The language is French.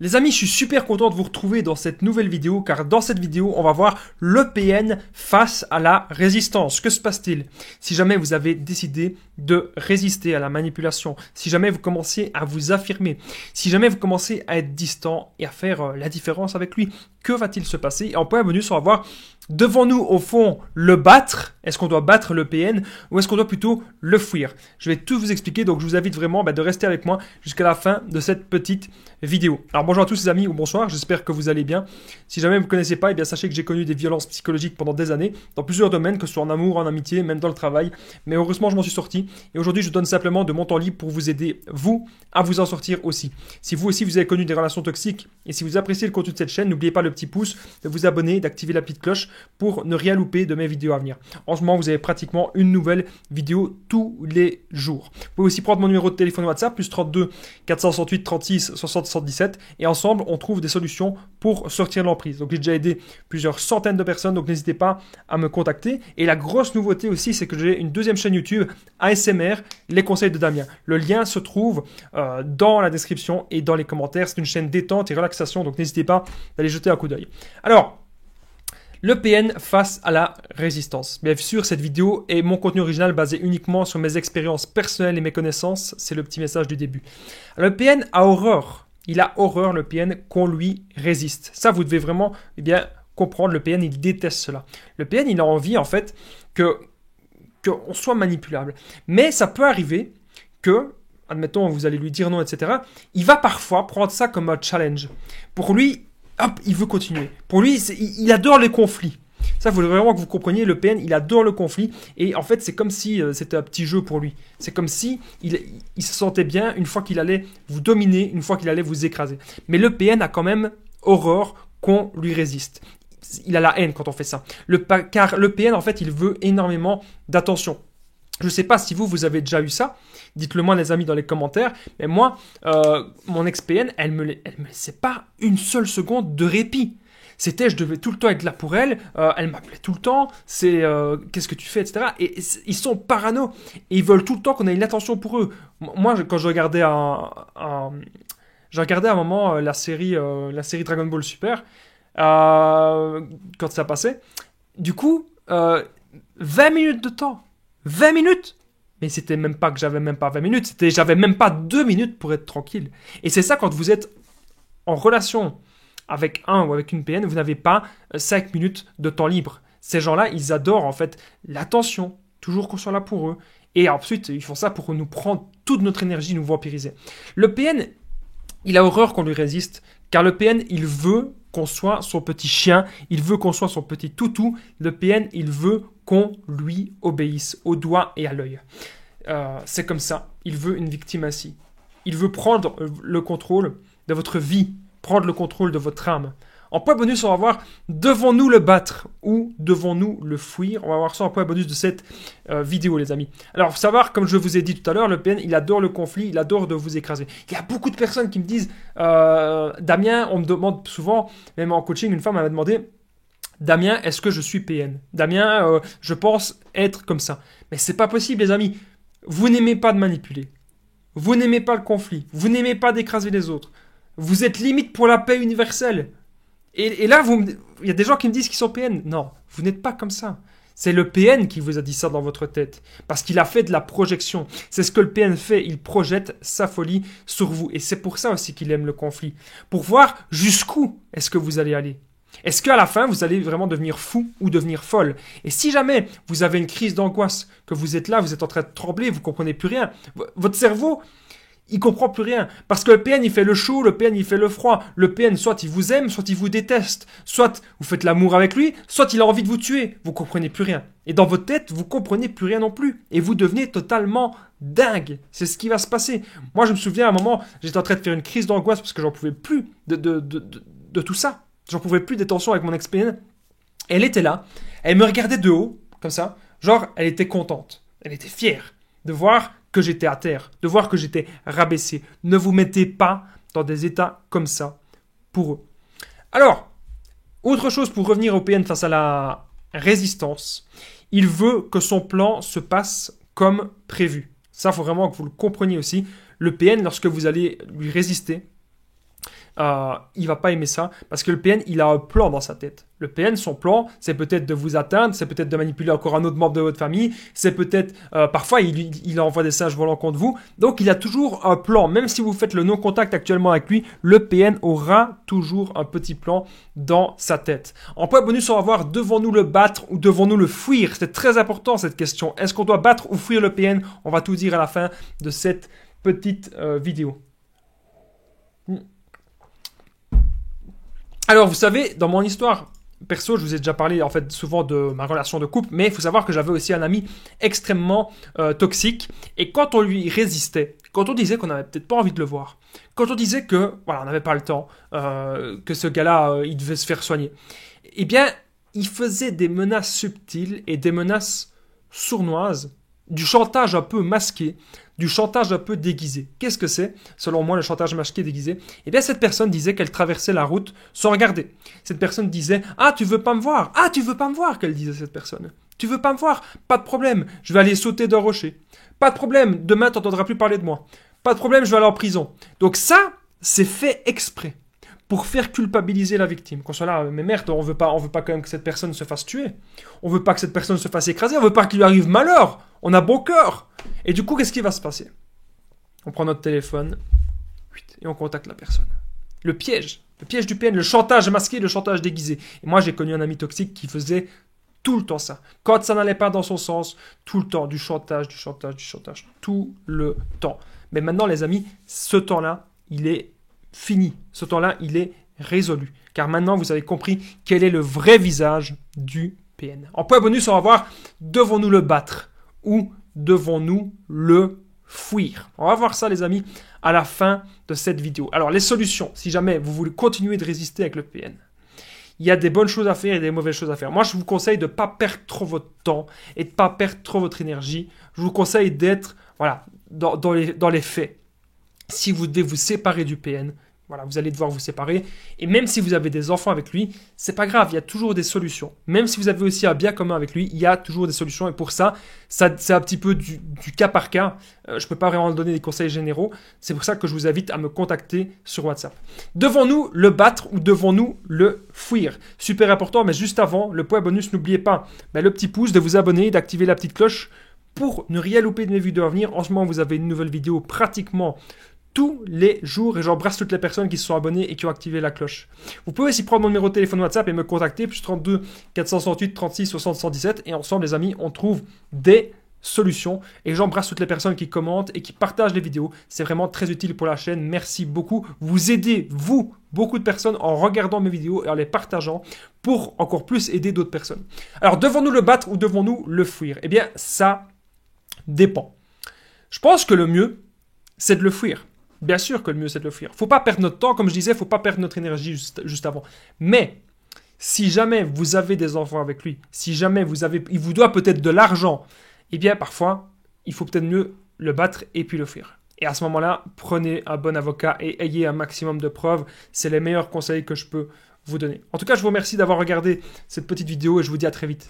Les amis, je suis super content de vous retrouver dans cette nouvelle vidéo car dans cette vidéo, on va voir l'EPN face à la résistance. Que se passe-t-il si jamais vous avez décidé de résister à la manipulation, si jamais vous commencez à vous affirmer, si jamais vous commencez à être distant et à faire la différence avec lui? Que va-t-il se passer? Et en point bonus, on va voir, devons-nous au fond le battre? Est-ce qu'on doit battre l'EPN ou est-ce qu'on doit plutôt le fuir? Je vais tout vous expliquer, donc je vous invite vraiment de rester avec moi jusqu'à la fin de cette petite vidéo. Alors bonjour à tous les amis ou bonsoir, j'espère que vous allez bien. Si jamais vous ne me connaissez pas, eh bien sachez que j'ai connu des violences psychologiques pendant des années, dans plusieurs domaines, que ce soit en amour, en amitié, même dans le travail. Mais heureusement, je m'en suis sorti. Et aujourd'hui, je donne simplement de mon temps libre pour vous aider, vous, à vous en sortir aussi. Si vous aussi, vous avez connu des relations toxiques, et si vous appréciez le contenu de cette chaîne, n'oubliez pas le petit pouce, de vous abonner, d'activer la petite cloche pour ne rien louper de mes vidéos à venir. En ce moment, vous avez pratiquement une nouvelle vidéo tous les jours. Vous pouvez aussi prendre mon numéro de téléphone WhatsApp, plus 32 468 36 60 77, et ensemble, on trouve des solutions pour sortir de l'emprise. Donc, j'ai déjà aidé plusieurs centaines de personnes, donc n'hésitez pas à me contacter. Et la grosse nouveauté aussi, c'est que j'ai une deuxième chaîne YouTube, ASMR, les conseils de Damien. Le lien se trouve dans la description et dans les commentaires. C'est une chaîne détente et relaxation, donc n'hésitez pas d'aller jeter un coup d'œil. Alors, l'EPN face à la résistance. Bien sûr, cette vidéo est mon contenu original basé uniquement sur mes expériences personnelles et mes connaissances. C'est le petit message du début. L'EPN a horreur. Il a horreur, l'EPN, qu'on lui résiste. Ça, vous devez vraiment comprendre. L'EPN, il déteste cela. L'EPN, il a envie, en fait, qu'on soit manipulable. Mais ça peut arriver que, admettons, vous allez lui dire non, etc. Il va parfois prendre ça comme un challenge. Pour lui, hop, il veut continuer. Pour lui, il adore les conflits. Ça, il faut vraiment que vous compreniez, le PN, il adore le conflit. Et en fait, c'est comme si c'était un petit jeu pour lui. C'est comme si il se sentait bien une fois qu'il allait vous dominer, une fois qu'il allait vous écraser. Mais le PN a quand même horreur qu'on lui résiste. Il a la haine quand on fait ça. Car le PN, en fait, il veut énormément d'attention. Je ne sais pas si vous avez déjà eu ça. Dites-le moi, les amis, dans les commentaires. Mais moi, mon ex-PN, elle me laissait pas une seule seconde de répit. C'était, je devais tout le temps être là pour elle. Elle m'appelait tout le temps. C'est, qu'est-ce que tu fais, etc. Et ils sont parano. Et ils veulent tout le temps qu'on ait une attention pour eux. Moi, quand je regardais j'ai regardé à un moment la série Dragon Ball Super. Quand ça passait. Du coup, 20 minutes de temps. 20 minutes! Mais c'était même pas que j'avais même pas 20 minutes, j'avais même pas 2 minutes pour être tranquille. Et c'est ça quand vous êtes en relation avec un ou avec une PN, vous n'avez pas 5 minutes de temps libre. Ces gens-là, ils adorent en fait l'attention, toujours qu'on soit là pour eux. Et ensuite, ils font ça pour nous prendre toute notre énergie, nous vampiriser. Le PN, il a horreur qu'on lui résiste, car le PN, il veut qu'on soit son petit chien, il veut qu'on soit son petit toutou. Le PN, il veut qu'on lui obéisse au doigt et à l'œil. C'est comme ça. Il veut une victime ainsi. Il veut prendre le contrôle de votre vie, prendre le contrôle de votre âme. En point bonus, on va voir, devons-nous le battre ou devons-nous le fuir? On va voir ça en point bonus de cette vidéo, les amis. Alors, il faut savoir, comme je vous ai dit tout à l'heure, le PN, il adore le conflit, il adore de vous écraser. Il y a beaucoup de personnes qui me disent, Damien, on me demande souvent, même en coaching, une femme m'avait demandé, Damien, est-ce que je suis PN? Damien, je pense être comme ça. Mais c'est pas possible, les amis. Vous n'aimez pas de manipuler. Vous n'aimez pas le conflit. Vous n'aimez pas d'écraser les autres. Vous êtes limite pour la paix universelle. Et là, il y a des gens qui me disent qu'ils sont PN. Non, vous n'êtes pas comme ça. C'est le PN qui vous a dit ça dans votre tête. Parce qu'il a fait de la projection. C'est ce que le PN fait. Il projette sa folie sur vous. Et c'est pour ça aussi qu'il aime le conflit. Pour voir jusqu'où est-ce que vous allez aller. Est-ce qu'à la fin, vous allez vraiment devenir fou ou devenir folle? Et si jamais vous avez une crise d'angoisse, que vous êtes là, vous êtes en train de trembler, vous ne comprenez plus rien, votre cerveau, il comprend plus rien. Parce que le PN, il fait le chaud, le PN, il fait le froid. Le PN, soit il vous aime, soit il vous déteste. Soit vous faites l'amour avec lui, soit il a envie de vous tuer. Vous comprenez plus rien. Et dans votre tête, vous comprenez plus rien non plus. Et vous devenez totalement dingue. C'est ce qui va se passer. Moi, je me souviens à un moment, j'étais en train de faire une crise d'angoisse parce que j'en pouvais plus de tout ça. J'en pouvais plus des tensions avec mon ex-PN. Elle était là. Elle me regardait de haut, comme ça. Genre, elle était contente. Elle était fière de voir que j'étais à terre, de voir que j'étais rabaissé. Ne vous mettez pas dans des états comme ça pour eux. Alors, autre chose pour revenir au PN face à la résistance, il veut que son plan se passe comme prévu. Ça, il faut vraiment que vous le compreniez aussi. Le PN, lorsque vous allez lui résister, il va pas aimer ça parce que le PN, il a un plan dans sa tête. Le PN, son plan, c'est peut-être de vous atteindre, c'est peut-être de manipuler encore un autre membre de votre famille, c'est peut-être, parfois, il envoie des singes volants contre vous. Donc, il a toujours un plan. Même si vous faites le non-contact actuellement avec lui, le PN aura toujours un petit plan dans sa tête. En point bonus, on va voir, devons-nous le battre ou devons-nous le fuir? C'est très important cette question. Est-ce qu'on doit battre ou fuir le PN? On va tout dire à la fin de cette petite vidéo. Alors, vous savez, dans mon histoire perso, je vous ai déjà parlé en fait souvent de ma relation de couple, mais il faut savoir que j'avais aussi un ami extrêmement toxique. Et quand on lui résistait, quand on disait qu'on n'avait peut-être pas envie de le voir, quand on disait que voilà, on n'avait pas le temps, que ce gars-là, il devait se faire soigner, eh bien, il faisait des menaces subtiles et des menaces sournoises, du chantage un peu masqué, du chantage un peu déguisé. Qu'est-ce que c'est, selon moi, le chantage masqué déguisé? Eh bien, cette personne disait qu'elle traversait la route sans regarder. Cette personne disait « Ah, tu veux pas me voir? Ah, tu veux pas me voir ?» qu'elle disait cette personne. « Tu veux pas me voir? Pas de problème, je vais aller sauter d'un rocher. Pas de problème, demain, tu n'entendras plus parler de moi. Pas de problème, je vais aller en prison. » Donc ça, c'est fait exprès pour faire culpabiliser la victime. Qu'on soit là, mais merde, on veut pas quand même que cette personne se fasse tuer. On veut pas que cette personne se fasse écraser. On veut pas qu'il lui arrive malheur. On a bon cœur. Et du coup, qu'est-ce qui va se passer? On prend notre téléphone et on contacte la personne. Le piège du PN, le chantage masqué, le chantage déguisé. Et moi, j'ai connu un ami toxique qui faisait tout le temps ça. Quand ça n'allait pas dans son sens, tout le temps, du chantage, tout le temps. Mais maintenant, les amis, ce temps-là, il est fini. Ce temps-là, il est résolu. Car maintenant, vous avez compris quel est le vrai visage du PN. En point bonus, on va voir, devons-nous le battre ou devons-nous le fuir? On va voir ça, les amis, à la fin de cette vidéo. Alors, les solutions, si jamais vous voulez continuer de résister avec le PN, il y a des bonnes choses à faire et des mauvaises choses à faire. Moi, je vous conseille de ne pas perdre trop votre temps et de ne pas perdre trop votre énergie. Je vous conseille d'être dans les faits. Si vous devez vous séparer du PN, voilà, vous allez devoir vous séparer. Et même si vous avez des enfants avec lui, c'est pas grave, il y a toujours des solutions. Même si vous avez aussi un bien commun avec lui, il y a toujours des solutions. Et pour ça c'est un petit peu du cas par cas. Je peux pas vraiment donner des conseils généraux. C'est pour ça que je vous invite à me contacter sur WhatsApp. Devons-nous le battre ou devons-nous le fuir? Super important, mais juste avant, le point bonus, n'oubliez pas le petit pouce, de vous abonner, d'activer la petite cloche pour ne rien louper de mes vidéos à venir. En ce moment, vous avez une nouvelle vidéo pratiquement tous les jours et j'embrasse toutes les personnes qui se sont abonnées et qui ont activé la cloche. Vous pouvez aussi prendre mon numéro de téléphone WhatsApp et me contacter, plus 32 468 36 60 117 et ensemble les amis, on trouve des solutions et j'embrasse toutes les personnes qui commentent et qui partagent les vidéos. C'est vraiment très utile pour la chaîne. Merci beaucoup. Vous aidez, beaucoup de personnes en regardant mes vidéos et en les partageant pour encore plus aider d'autres personnes. Alors, devons-nous le battre ou devons-nous le fuir? Eh bien, ça dépend. Je pense que le mieux, c'est de le fuir. Bien sûr que le mieux, c'est de le fuir. Faut pas perdre notre temps, comme je disais, faut pas perdre notre énergie juste avant. Mais, si jamais vous avez des enfants avec lui, si jamais il vous doit peut-être de l'argent, eh bien, parfois, il faut peut-être mieux le battre et puis le fuir. Et à ce moment-là, prenez un bon avocat et ayez un maximum de preuves. C'est les meilleurs conseils que je peux vous donner. En tout cas, je vous remercie d'avoir regardé cette petite vidéo et je vous dis à très vite.